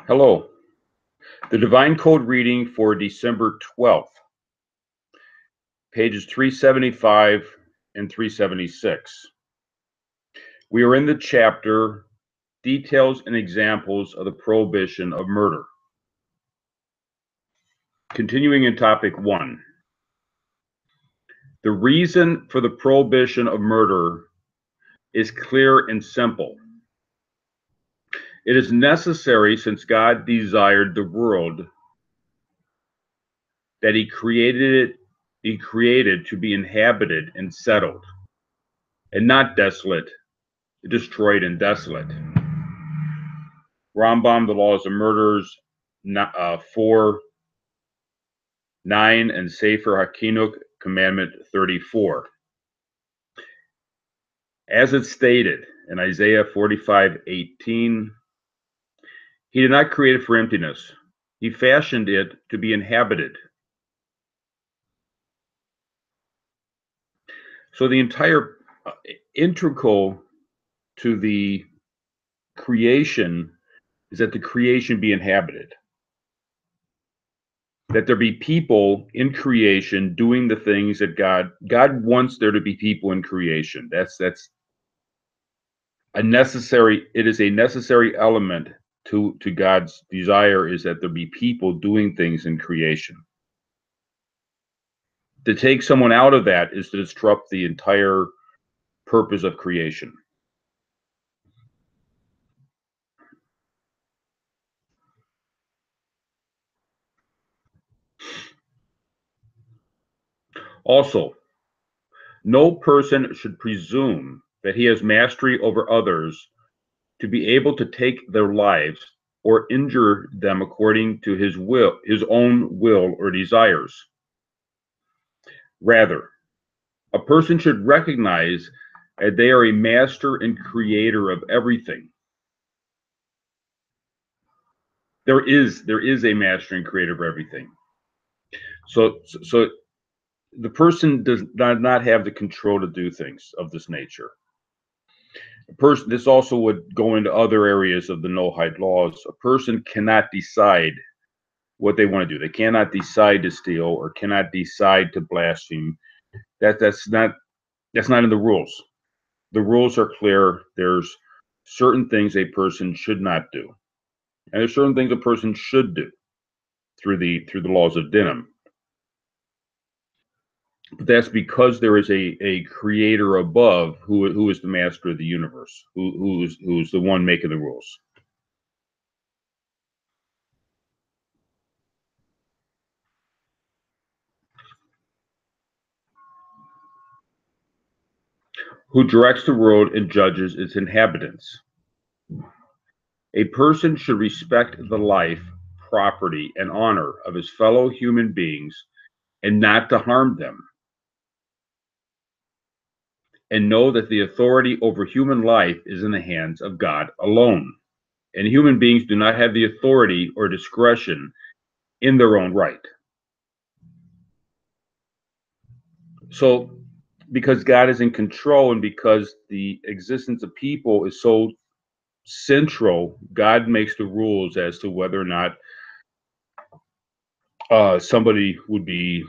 Hello. The Divine Code reading for December 12th, pages 375 and 376. We are in the chapter Details and Examples of the Prohibition of Murder. Continuing in topic 1. The reason for the prohibition of murder is clear and simple. It is necessary since God desired the world that He created to be inhabited and settled, and not desolate, destroyed and desolate. Rambam, The Laws of Murders, 4:9, and Sefer HaChinuk, Commandment 34. As it's stated in Isaiah 45:18, He did not create it for emptiness. He fashioned it to be inhabited. So the entire integral to the creation is that the creation be inhabited. That there be people in creation doing the things that God wants there to be people in creation. That's a necessary, it is a necessary element to God's desire, is that there be people doing things in creation. To take someone out of that is to disrupt the entire purpose of creation. Also, no person should presume that he has mastery over others to be able to take their lives or injure them according to his own will or desires. Rather, a person should recognize that they are a master and creator of everything. There is a master and creator of everything. So the person does not have the control to do things of this nature. This also would go into other areas of the no-hide laws. A person cannot decide what they want to do. They cannot decide to steal or cannot decide to blaspheme. That's not in the rules. The rules are clear. There's certain things a person should not do, and there's certain things a person should do through the laws of Dinam. But that's because there is a creator above who is the master of the universe, who's the one making the rules. Who directs the world and judges its inhabitants. A person should respect the life, property, and honor of his fellow human beings and not to harm them, and know that the authority over human life is in the hands of God alone, and human beings do not have the authority or discretion in their own right. So, because God is in control and because the existence of people is so central, God makes the rules as to whether or not somebody would be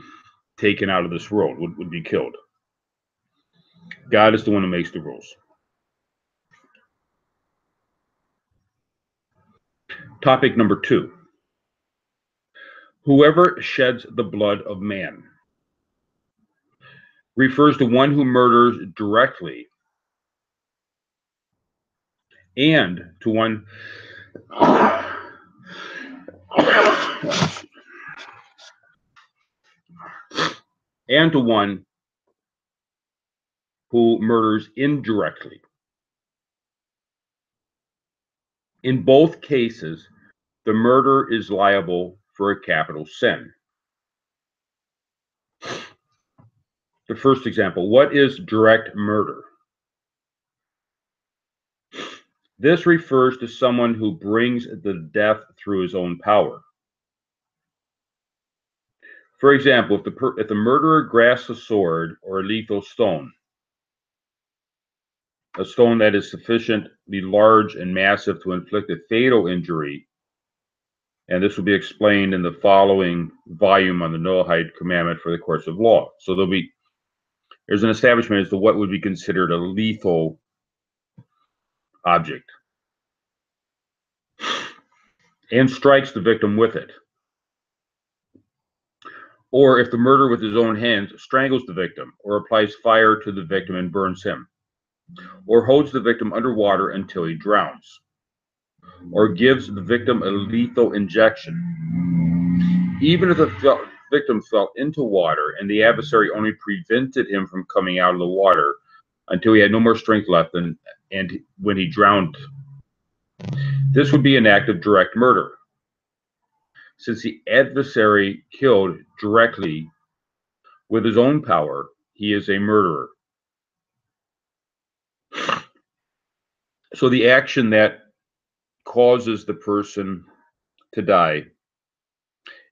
taken out of this world, would be killed. God is the one who makes the rules. Topic number 2. Whoever sheds the blood of man refers to one who murders directly and to one who murders indirectly. In both cases, the murderer is liable for a capital sin. The first example, what is direct murder? This refers to someone who brings the death through his own power. For example, if the murderer grasps a sword or a lethal stone, a stone that is sufficiently large and massive to inflict a fatal injury, And this will be explained in the following volume on the Noahide commandment for the courts of law. So there's an establishment as to what would be considered a lethal object, and strikes the victim with it. Or if the murderer with his own hands strangles the victim, or applies fire to the victim and burns him, or holds the victim underwater until he drowns, or gives the victim a lethal injection. Even if the victim fell into water and the adversary only prevented him from coming out of the water until he had no more strength left and when he drowned, this would be an act of direct murder. Since the adversary killed directly with his own power, he is a murderer. So the action that causes the person to die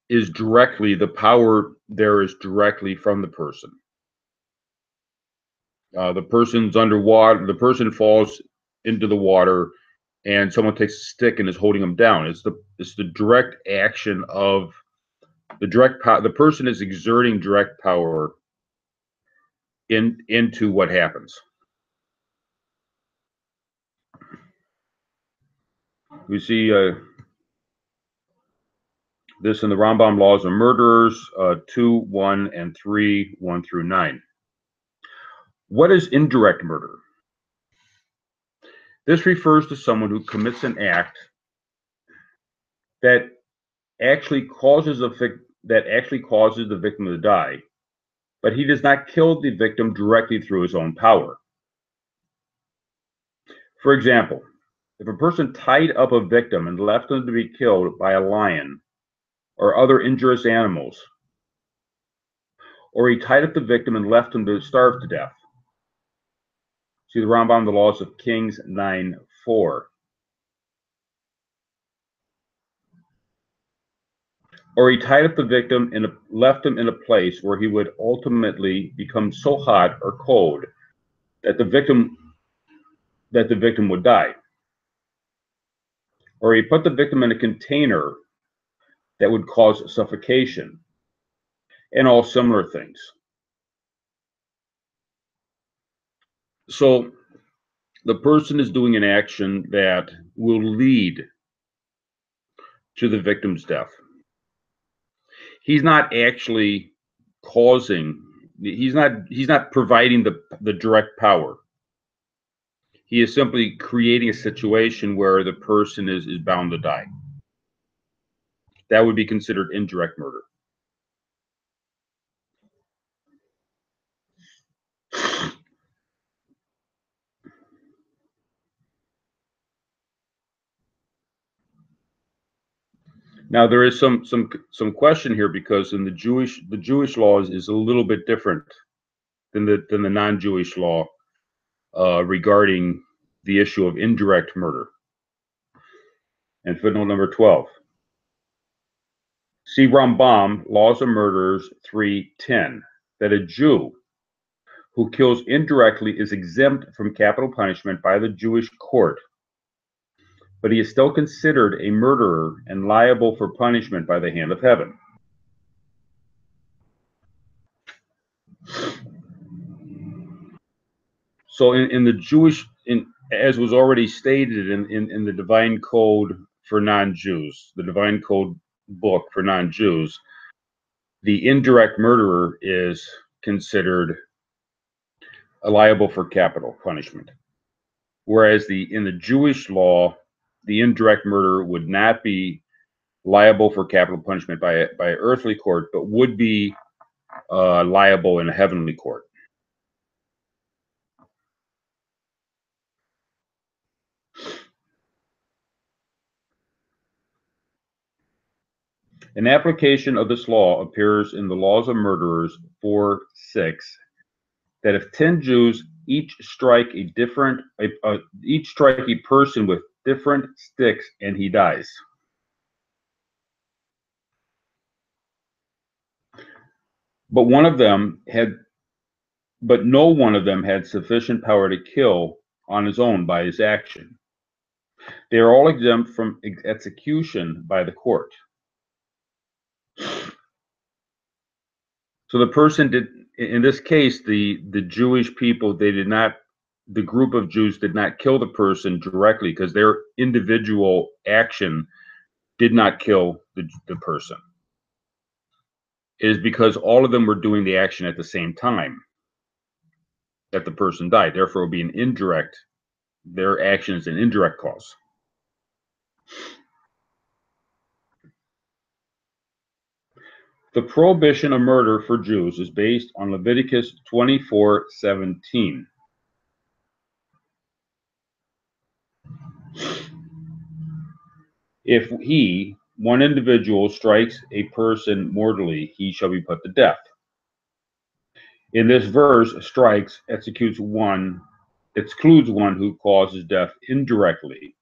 is directly, the power there is directly from the person. The person's underwater, the person falls into the water, and someone takes a stick and is holding him down. It's the direct action of the direct power. The person is exerting direct power into what happens. We see this in the Rambam Laws of Murderers 2, 1, and 3, 1 through 9. What is indirect murder? This refers to someone who commits an act that actually causes the victim to die, but he does not kill the victim directly through his own power. For example, if a person tied up a victim and left him to be killed by a lion or other injurious animals, or he tied up the victim and left him to starve to death. See the Rambam, the Laws of Kings 9:4. Or he tied up the victim and left him in a place where he would ultimately become so hot or cold that the victim would die. Or he put the victim in a container that would cause suffocation, and all similar things. So the person is doing an action that will lead to the victim's death. He's not actually causing, he's not providing the direct power. He is simply creating a situation where the person is bound to die. That would be considered indirect murder. Now there is some question here, because in the Jewish laws is a little bit different than the non-Jewish law regarding the issue of indirect murder. And footnote number 12. See Rambam, Laws of Murderers 3:10, that a Jew who kills indirectly is exempt from capital punishment by the Jewish court, but he is still considered a murderer and liable for punishment by the hand of heaven. So in the Jewish, as was already stated in the Divine Code for non-Jews, the Divine Code book for non-Jews, the indirect murderer is considered liable for capital punishment. Whereas in the Jewish law, the indirect murderer would not be liable for capital punishment by an earthly court, but would be liable in a heavenly court. An application of this law appears in the Laws of Murderers 4:6, that if 10 Jews each strike a person with different sticks and he dies. But no one of them had sufficient power to kill on his own by his action. They are all exempt from execution by the court. So the person did, in this case, the Jewish people, the group of Jews did not kill the person directly because their individual action did not kill the person. It is because all of them were doing the action at the same time that the person died. Therefore, it would be an indirect, their action is an indirect cause. The prohibition of murder for Jews is based on Leviticus 24:17. If one individual, strikes a person mortally, he shall be put to death. In this verse, strikes excludes one who causes death indirectly.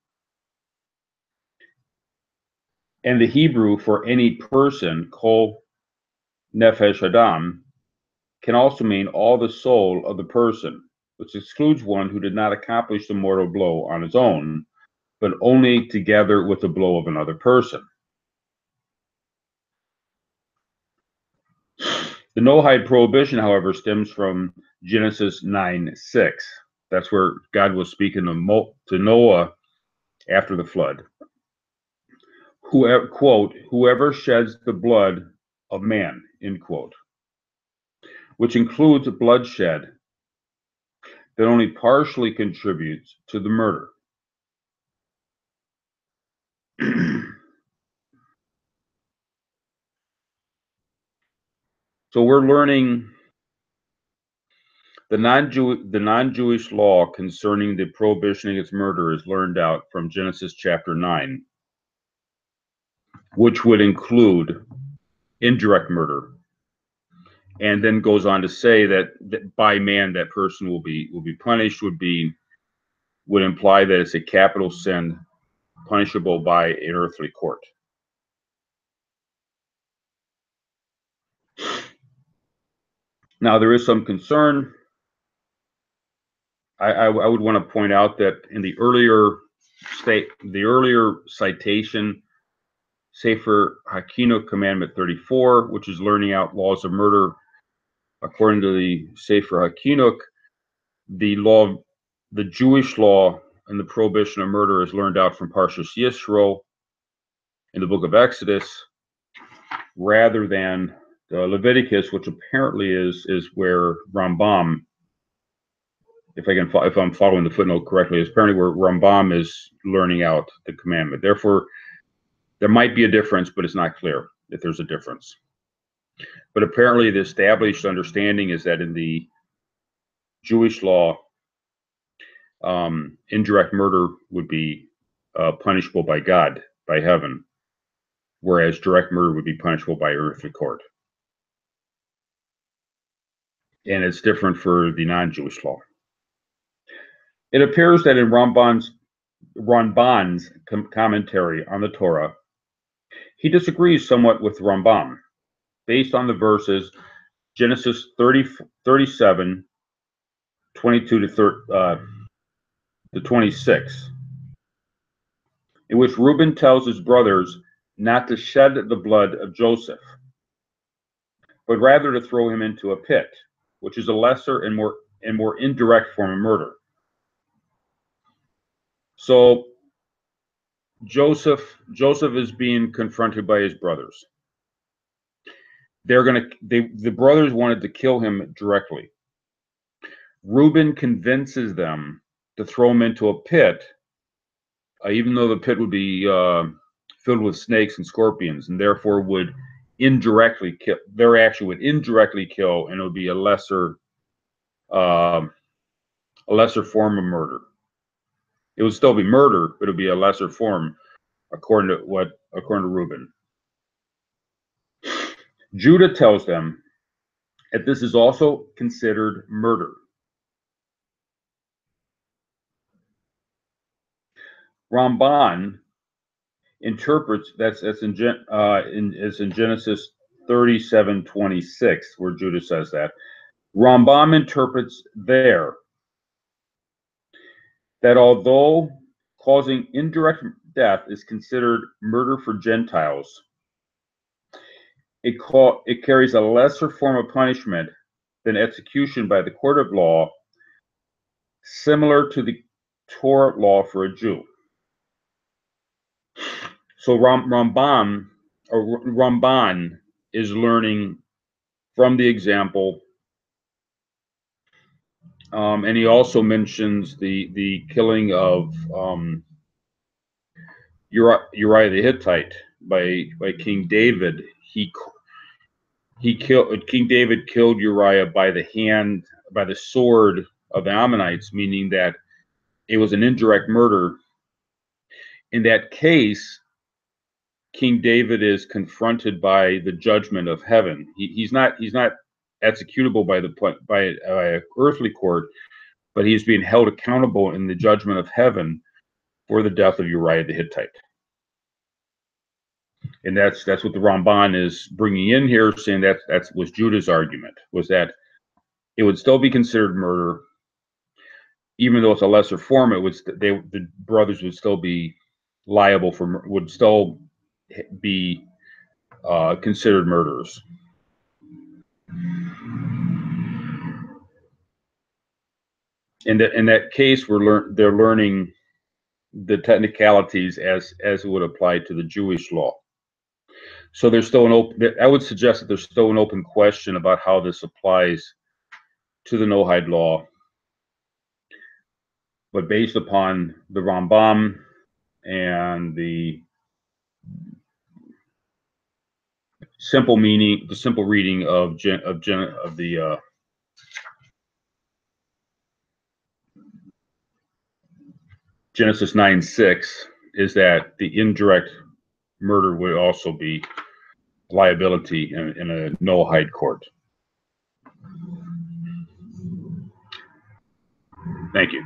And the Hebrew for any person, kol nefesh adam, can also mean all the soul of the person, which excludes one who did not accomplish the mortal blow on his own, but only together with the blow of another person. The no-hide prohibition, however, stems from Genesis 9:6. That's where God was speaking to Noah after the flood. Whoever sheds the blood of man, end quote, which includes bloodshed that only partially contributes to the murder. So we're learning the non-Jewish law concerning the prohibition against murder is learned out from Genesis chapter 9, which would include indirect murder, and then goes on to say that by man that person will be punished would imply that it's a capital sin punishable by an earthly court. Now there is some concern. I would want to point out that in the earlier citation, Sefer HaChinuk Commandment 34, which is learning out laws of murder, according to the Sefer HaChinuk, the Jewish law and the prohibition of murder is learned out from Parshas Yisro in the book of Exodus, rather than Leviticus, which apparently is where Rambam, if I'm following the footnote correctly, is apparently where Rambam is learning out the commandment. Therefore, there might be a difference, but it's not clear if there's a difference. But apparently, the established understanding is that in the Jewish law, indirect murder would be punishable by God, by heaven, whereas direct murder would be punishable by earthly court. And it's different for the non-Jewish law. It appears that in Ramban's commentary on the Torah, he disagrees somewhat with Rambam, based on the verses Genesis 37, 22 to 26, in which Reuben tells his brothers not to shed the blood of Joseph, but rather to throw him into a pit, which is a lesser and more indirect form of murder. So Joseph is being confronted by his brothers. The brothers wanted to kill him directly. Reuben convinces them to throw him into a pit, even though the pit would be filled with snakes and scorpions, and therefore would indirectly kill. Their action would indirectly kill, and it would be a lesser form of murder. It would still be murder, but it would be a lesser form, according to Reuben. Judah tells them that this is also considered murder. Ramban interprets that's in Genesis 37:26, where Judah says that. Rambam interprets there that although causing indirect death is considered murder for Gentiles. It carries a lesser form of punishment than execution by the court of law, similar to the Torah law for a Jew. So Ramban is learning from the example, and he also mentions the killing of Uriah the Hittite by King David. King David killed Uriah by the sword of the Ammonites, meaning that it was an indirect murder. In that case, King David is confronted by the judgment of heaven. He's not executable by an earthly court, but he's being held accountable in the judgment of heaven for the death of Uriah the Hittite. And that's what the Ramban is bringing in here, saying that was Judah's argument, was that it would still be considered murder, even though it's a lesser form. The brothers would still be liable would still be considered murderers. In that case, they're learning the technicalities as it would apply to the Jewish law. So there's still I would suggest that there's still an open question about how this applies to the Noahide law. But based upon the Rambam and the simple reading of the Genesis 9:6, is that the indirect murder would also be liability in a Noahide court. Thank you.